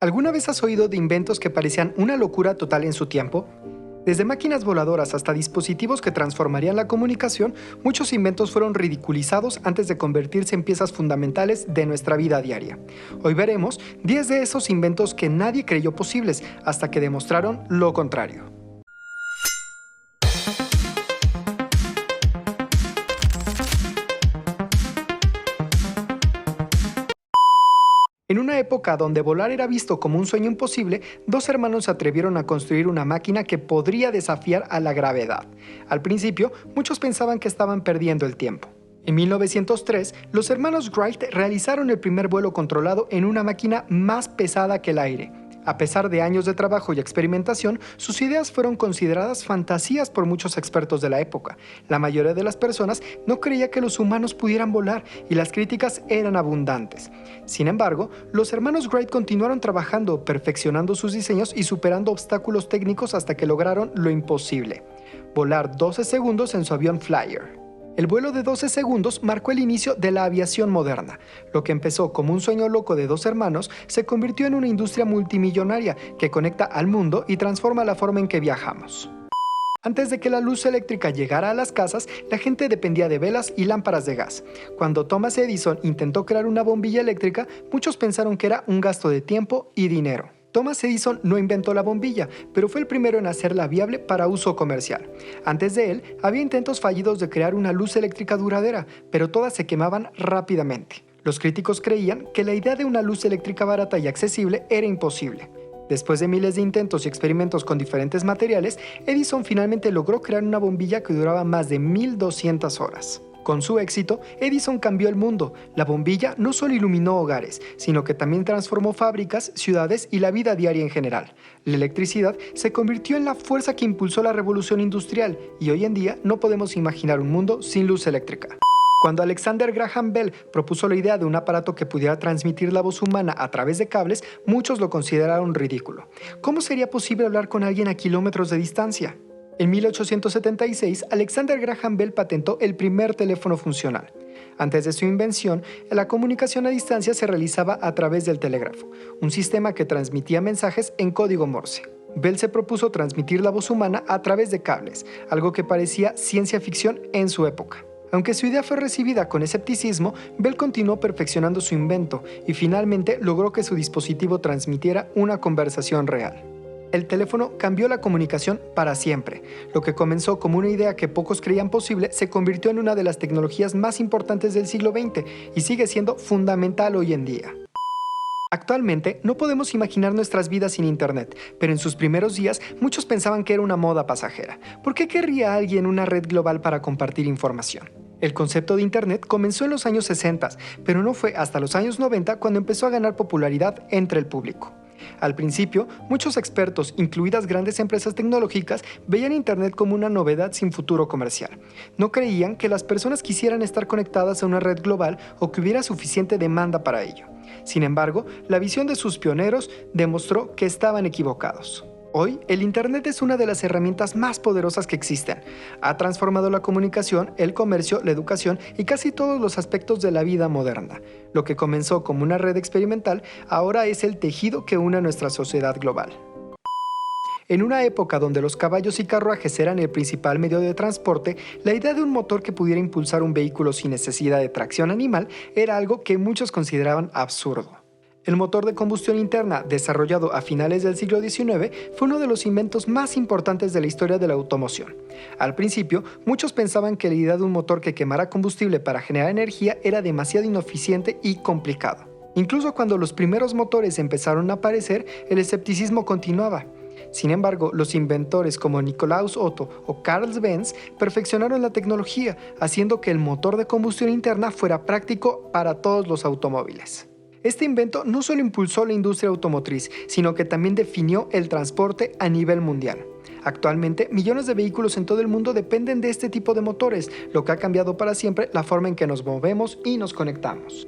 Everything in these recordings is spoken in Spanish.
¿Alguna vez has oído de inventos que parecían una locura total en su tiempo? Desde máquinas voladoras hasta dispositivos que transformarían la comunicación, muchos inventos fueron ridiculizados antes de convertirse en piezas fundamentales de nuestra vida diaria. Hoy veremos 10 de esos inventos que nadie creyó posibles hasta que demostraron lo contrario. En una época donde volar era visto como un sueño imposible, dos hermanos se atrevieron a construir una máquina que podría desafiar a la gravedad. Al principio, muchos pensaban que estaban perdiendo el tiempo. En 1903, los hermanos Wright realizaron el primer vuelo controlado en una máquina más pesada que el aire. A pesar de años de trabajo y experimentación, sus ideas fueron consideradas fantasías por muchos expertos de la época. La mayoría de las personas no creía que los humanos pudieran volar y las críticas eran abundantes. Sin embargo, los hermanos Wright continuaron trabajando, perfeccionando sus diseños y superando obstáculos técnicos hasta que lograron lo imposible: volar 12 segundos en su avión Flyer. El vuelo de 12 segundos marcó el inicio de la aviación moderna. Lo que empezó como un sueño loco de dos hermanos se convirtió en una industria multimillonaria que conecta al mundo y transforma la forma en que viajamos. Antes de que la luz eléctrica llegara a las casas, la gente dependía de velas y lámparas de gas. Cuando Thomas Edison intentó crear una bombilla eléctrica, muchos pensaron que era un gasto de tiempo y dinero. Thomas Edison no inventó la bombilla, pero fue el primero en hacerla viable para uso comercial. Antes de él, había intentos fallidos de crear una luz eléctrica duradera, pero todas se quemaban rápidamente. Los críticos creían que la idea de una luz eléctrica barata y accesible era imposible. Después de miles de intentos y experimentos con diferentes materiales, Edison finalmente logró crear una bombilla que duraba más de 1200 horas. Con su éxito, Edison cambió el mundo. La bombilla no solo iluminó hogares, sino que también transformó fábricas, ciudades y la vida diaria en general. La electricidad se convirtió en la fuerza que impulsó la revolución industrial y hoy en día no podemos imaginar un mundo sin luz eléctrica. Cuando Alexander Graham Bell propuso la idea de un aparato que pudiera transmitir la voz humana a través de cables, muchos lo consideraron ridículo. ¿Cómo sería posible hablar con alguien a kilómetros de distancia? En 1876, Alexander Graham Bell patentó el primer teléfono funcional. Antes de su invención, la comunicación a distancia se realizaba a través del telégrafo, un sistema que transmitía mensajes en código Morse. Bell se propuso transmitir la voz humana a través de cables, algo que parecía ciencia ficción en su época. Aunque su idea fue recibida con escepticismo, Bell continuó perfeccionando su invento y finalmente logró que su dispositivo transmitiera una conversación real. El teléfono cambió la comunicación para siempre. Lo que comenzó como una idea que pocos creían posible se convirtió en una de las tecnologías más importantes del siglo XX y sigue siendo fundamental hoy en día. Actualmente no podemos imaginar nuestras vidas sin Internet, pero en sus primeros días muchos pensaban que era una moda pasajera. ¿Por qué querría alguien una red global para compartir información? El concepto de Internet comenzó en los años 60, pero no fue hasta los años 90 cuando empezó a ganar popularidad entre el público. Al principio, muchos expertos, incluidas grandes empresas tecnológicas, veían Internet como una novedad sin futuro comercial. No creían que las personas quisieran estar conectadas a una red global o que hubiera suficiente demanda para ello. Sin embargo, la visión de sus pioneros demostró que estaban equivocados. Hoy, el Internet es una de las herramientas más poderosas que existen. Ha transformado la comunicación, el comercio, la educación y casi todos los aspectos de la vida moderna. Lo que comenzó como una red experimental, ahora es el tejido que une a nuestra sociedad global. En una época donde los caballos y carruajes eran el principal medio de transporte, la idea de un motor que pudiera impulsar un vehículo sin necesidad de tracción animal era algo que muchos consideraban absurdo. El motor de combustión interna, desarrollado a finales del siglo XIX, fue uno de los inventos más importantes de la historia de la automoción. Al principio, muchos pensaban que la idea de un motor que quemara combustible para generar energía era demasiado ineficiente y complicado. Incluso cuando los primeros motores empezaron a aparecer, el escepticismo continuaba. Sin embargo, los inventores como Nikolaus Otto o Carl Benz perfeccionaron la tecnología, haciendo que el motor de combustión interna fuera práctico para todos los automóviles. Este invento no solo impulsó la industria automotriz, sino que también definió el transporte a nivel mundial. Actualmente, millones de vehículos en todo el mundo dependen de este tipo de motores, lo que ha cambiado para siempre la forma en que nos movemos y nos conectamos.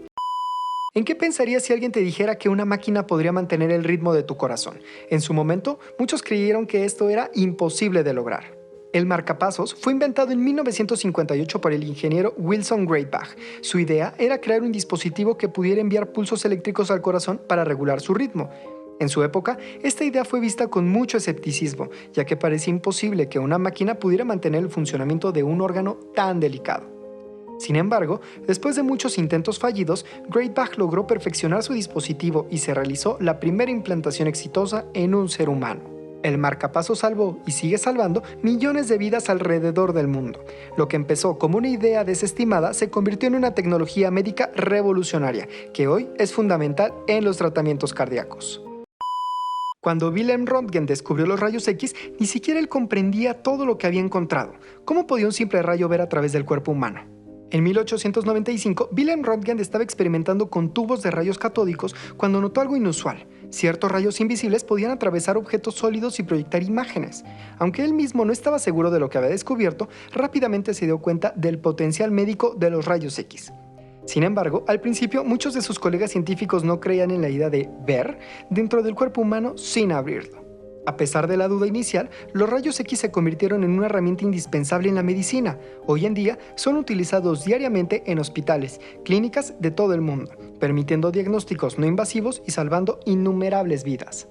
¿En qué pensarías si alguien te dijera que una máquina podría mantener el ritmo de tu corazón? En su momento, muchos creyeron que esto era imposible de lograr. El marcapasos fue inventado en 1958 por el ingeniero Wilson Greatbach. Su idea era crear un dispositivo que pudiera enviar pulsos eléctricos al corazón para regular su ritmo. En su época, esta idea fue vista con mucho escepticismo, ya que parecía imposible que una máquina pudiera mantener el funcionamiento de un órgano tan delicado. Sin embargo, después de muchos intentos fallidos, Greitbach logró perfeccionar su dispositivo y se realizó la primera implantación exitosa en un ser humano. El marcapasos salvó y sigue salvando millones de vidas alrededor del mundo. Lo que empezó como una idea desestimada se convirtió en una tecnología médica revolucionaria, que hoy es fundamental en los tratamientos cardíacos. Cuando Wilhelm Röntgen descubrió los rayos X, ni siquiera él comprendía todo lo que había encontrado. ¿Cómo podía un simple rayo ver a través del cuerpo humano? En 1895, Wilhelm Röntgen estaba experimentando con tubos de rayos catódicos cuando notó algo inusual. Ciertos rayos invisibles podían atravesar objetos sólidos y proyectar imágenes. Aunque él mismo no estaba seguro de lo que había descubierto, rápidamente se dio cuenta del potencial médico de los rayos X. Sin embargo, al principio muchos de sus colegas científicos no creían en la idea de ver dentro del cuerpo humano sin abrirlo. A pesar de la duda inicial, los rayos X se convirtieron en una herramienta indispensable en la medicina. Hoy en día son utilizados diariamente en hospitales, clínicas de todo el mundo, permitiendo diagnósticos no invasivos y salvando innumerables vidas.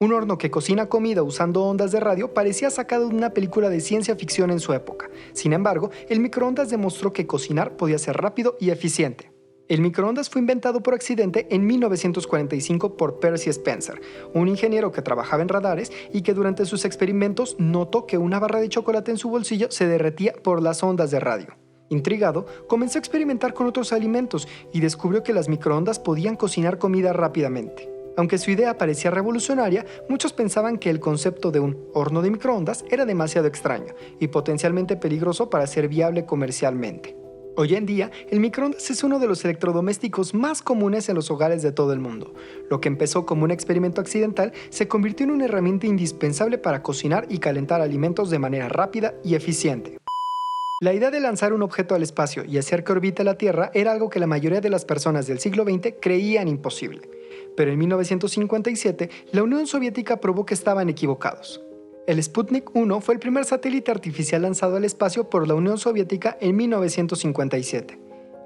Un horno que cocina comida usando ondas de radio parecía sacado de una película de ciencia ficción en su época. Sin embargo, el microondas demostró que cocinar podía ser rápido y eficiente. El microondas fue inventado por accidente en 1945 por Percy Spencer, un ingeniero que trabajaba en radares y que durante sus experimentos notó que una barra de chocolate en su bolsillo se derretía por las ondas de radio. Intrigado, comenzó a experimentar con otros alimentos y descubrió que las microondas podían cocinar comida rápidamente. Aunque su idea parecía revolucionaria, muchos pensaban que el concepto de un horno de microondas era demasiado extraño y potencialmente peligroso para ser viable comercialmente. Hoy en día, el microondas es uno de los electrodomésticos más comunes en los hogares de todo el mundo. Lo que empezó como un experimento accidental se convirtió en una herramienta indispensable para cocinar y calentar alimentos de manera rápida y eficiente. La idea de lanzar un objeto al espacio y hacer que orbite la Tierra era algo que la mayoría de las personas del siglo XX creían imposible. Pero en 1957, la Unión Soviética probó que estaban equivocados. El Sputnik 1 fue el primer satélite artificial lanzado al espacio por la Unión Soviética en 1957.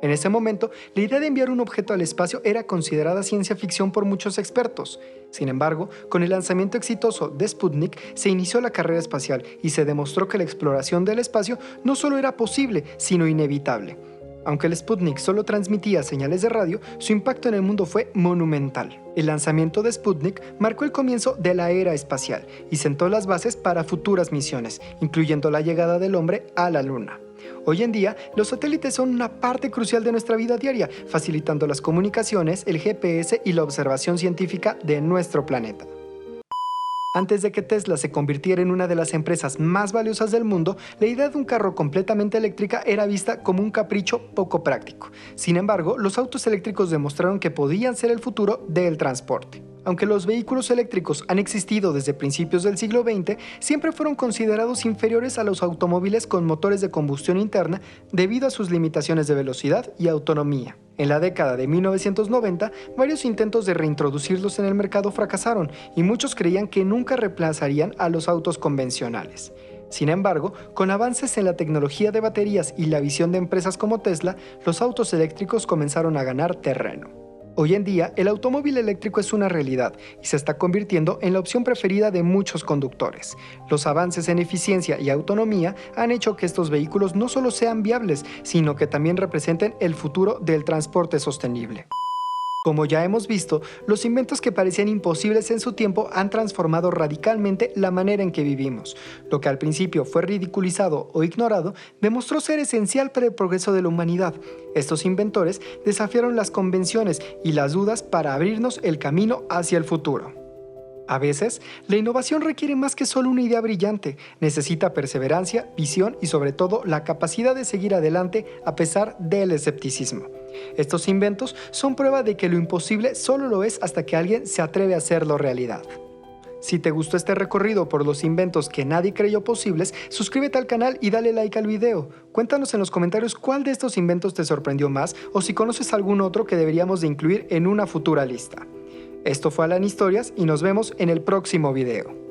En ese momento, la idea de enviar un objeto al espacio era considerada ciencia ficción por muchos expertos. Sin embargo, con el lanzamiento exitoso de Sputnik, se inició la carrera espacial y se demostró que la exploración del espacio no solo era posible, sino inevitable. Aunque el Sputnik solo transmitía señales de radio, su impacto en el mundo fue monumental. El lanzamiento de Sputnik marcó el comienzo de la era espacial y sentó las bases para futuras misiones, incluyendo la llegada del hombre a la Luna. Hoy en día, los satélites son una parte crucial de nuestra vida diaria, facilitando las comunicaciones, el GPS y la observación científica de nuestro planeta. Antes de que Tesla se convirtiera en una de las empresas más valiosas del mundo, la idea de un carro completamente eléctrica era vista como un capricho poco práctico. Sin embargo, los autos eléctricos demostraron que podían ser el futuro del transporte. Aunque los vehículos eléctricos han existido desde principios del siglo XX, siempre fueron considerados inferiores a los automóviles con motores de combustión interna debido a sus limitaciones de velocidad y autonomía. En la década de 1990, varios intentos de reintroducirlos en el mercado fracasaron y muchos creían que nunca reemplazarían a los autos convencionales. Sin embargo, con avances en la tecnología de baterías y la visión de empresas como Tesla, los autos eléctricos comenzaron a ganar terreno. Hoy en día, el automóvil eléctrico es una realidad y se está convirtiendo en la opción preferida de muchos conductores. Los avances en eficiencia y autonomía han hecho que estos vehículos no solo sean viables, sino que también representen el futuro del transporte sostenible. Como ya hemos visto, los inventos que parecían imposibles en su tiempo han transformado radicalmente la manera en que vivimos. Lo que al principio fue ridiculizado o ignorado, demostró ser esencial para el progreso de la humanidad. Estos inventores desafiaron las convenciones y las dudas para abrirnos el camino hacia el futuro. A veces, la innovación requiere más que solo una idea brillante, necesita perseverancia, visión y sobre todo la capacidad de seguir adelante a pesar del escepticismo. Estos inventos son prueba de que lo imposible solo lo es hasta que alguien se atreve a hacerlo realidad. Si te gustó este recorrido por los inventos que nadie creyó posibles, suscríbete al canal y dale like al video. Cuéntanos en los comentarios cuál de estos inventos te sorprendió más o si conoces algún otro que deberíamos de incluir en una futura lista. Esto fue Alan Historias y nos vemos en el próximo video.